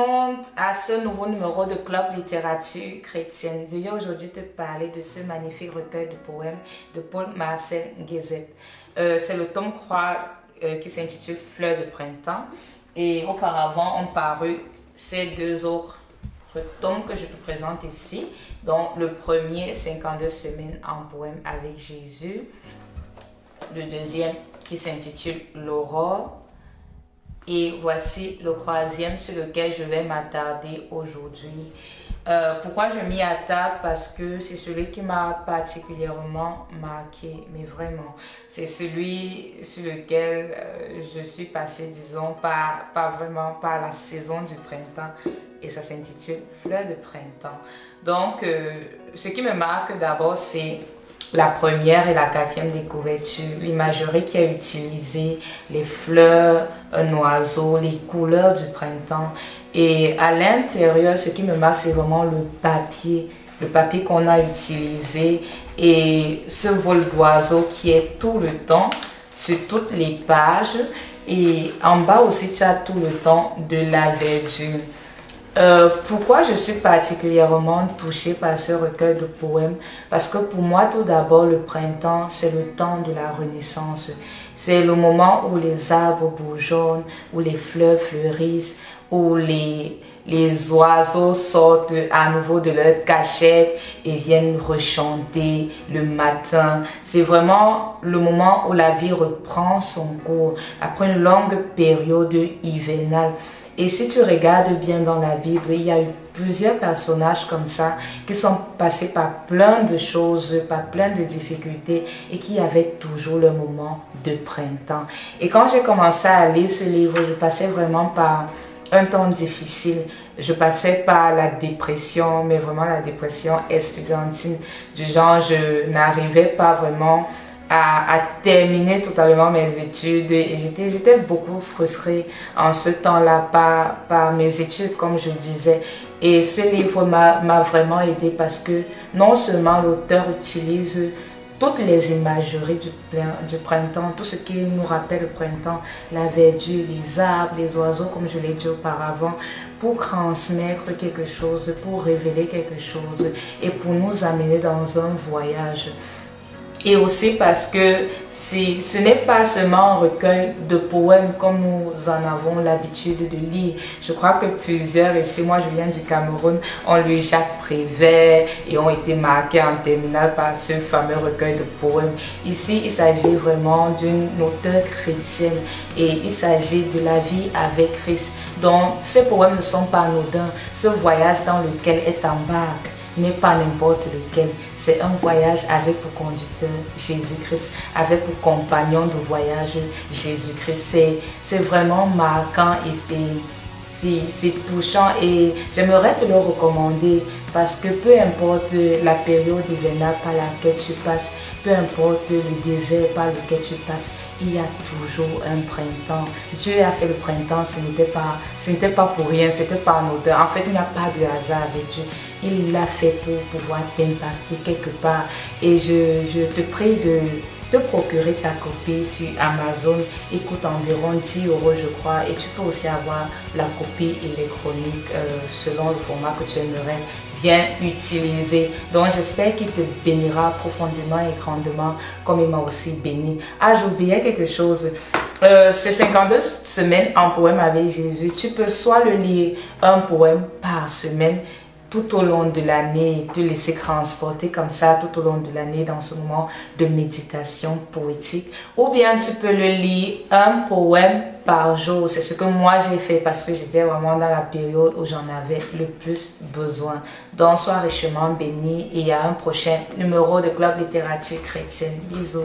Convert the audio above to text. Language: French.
monde à ce nouveau numéro de Club Littérature Chrétienne. Je viens aujourd'hui te parler de ce magnifique recueil de poèmes de Paul-Marcel Guézet. C'est le tome 3 qui s'intitule Fleurs de printemps. Et auparavant ont paru ces deux autres tomes que je te présente ici. Donc le premier, 52 semaines en poème avec Jésus. Le deuxième qui s'intitule L'aurore. Et voici le troisième sur lequel je vais m'attarder aujourd'hui. Pourquoi je m'y attarde? Parce que c'est celui qui m'a particulièrement marqué, mais vraiment. C'est celui sur lequel je suis passée, disons, pas vraiment par la saison du printemps. Et ça s'intitule Fleurs de printemps. Donc, ce qui me marque d'abord, c'est la première et la quatrième des couvertures, l'imagerie qui a utilisé les fleurs, un oiseau, les couleurs du printemps. Et à l'intérieur, ce qui me marque, c'est vraiment le papier qu'on a utilisé et ce vol d'oiseau qui est tout le temps sur toutes les pages. Et en bas aussi, tu as tout le temps de la verdure. Pourquoi je suis particulièrement touchée par ce recueil de poèmes? Parce que pour moi, tout d'abord, le printemps, c'est le temps de la renaissance. C'est le moment où les arbres bourgeonnent, où les fleurs fleurissent, où les oiseaux sortent à nouveau de leur cachette et viennent rechanter le matin. C'est vraiment le moment où la vie reprend son cours après une longue période hivernale. Et si tu regardes bien dans la Bible, il y a eu plusieurs personnages comme ça qui sont passés par plein de choses, par plein de difficultés et qui avaient toujours le moment de printemps. Et quand j'ai commencé à lire ce livre, je passais vraiment par un temps difficile. Je passais par la dépression, mais vraiment la dépression estudiantine. Du genre, je n'arrivais pas vraiment à terminer totalement mes études et j'étais beaucoup frustrée en ce temps-là par mes études, comme je disais. Et ce livre m'a vraiment aidée parce que non seulement l'auteur utilise toutes les imageries du printemps, tout ce qui nous rappelle le printemps, la verdure, les arbres, les oiseaux, comme je l'ai dit auparavant, pour transmettre quelque chose, pour révéler quelque chose et pour nous amener dans un voyage. Et aussi parce que ce n'est pas seulement un recueil de poèmes comme nous en avons l'habitude de lire. Je crois que plusieurs, ici, moi je viens du Cameroun, ont lu Jacques Prévert et ont été marqués en terminale par ce fameux recueil de poèmes. Ici, il s'agit vraiment d'une auteure chrétienne et il s'agit de la vie avec Christ. Donc, ces poèmes ne sont pas anodins. Ce voyage dans lequel elle t'embarque n'est pas n'importe lequel. C'est un voyage avec pour conducteur Jésus-Christ, avec pour compagnon de voyage Jésus-Christ. C'est vraiment marquant et c'est touchant et j'aimerais te le recommander parce que peu importe la période hivernale par laquelle tu passes, peu importe le désert par lequel tu passes, il y a toujours un printemps. Dieu a fait le printemps, ce n'était pas pour rien, c'était pas anodin. En fait, il n'y a pas de hasard avec Dieu. Il l'a fait pour pouvoir t'impacter quelque part. Et je te prie de te procurer ta copie sur Amazon. Il coûte environ 10 € je crois. Et tu peux aussi avoir la copie électronique selon le format que tu aimerais bien utiliser. Donc j'espère qu'il te bénira profondément et grandement comme il m'a aussi béni. Ah, j'oubliais quelque chose. C'est 52 semaines en poème avec Jésus. Tu peux soit le lire un poème par semaine tout au long de l'année, te laisser transporter comme ça tout au long de l'année dans ce moment de méditation poétique. Ou bien tu peux le lire un poème par jour. C'est ce que moi j'ai fait parce que j'étais vraiment dans la période où j'en avais le plus besoin. Donc sois richement béni et à un prochain numéro de Club Littérature Chrétienne. Bisous.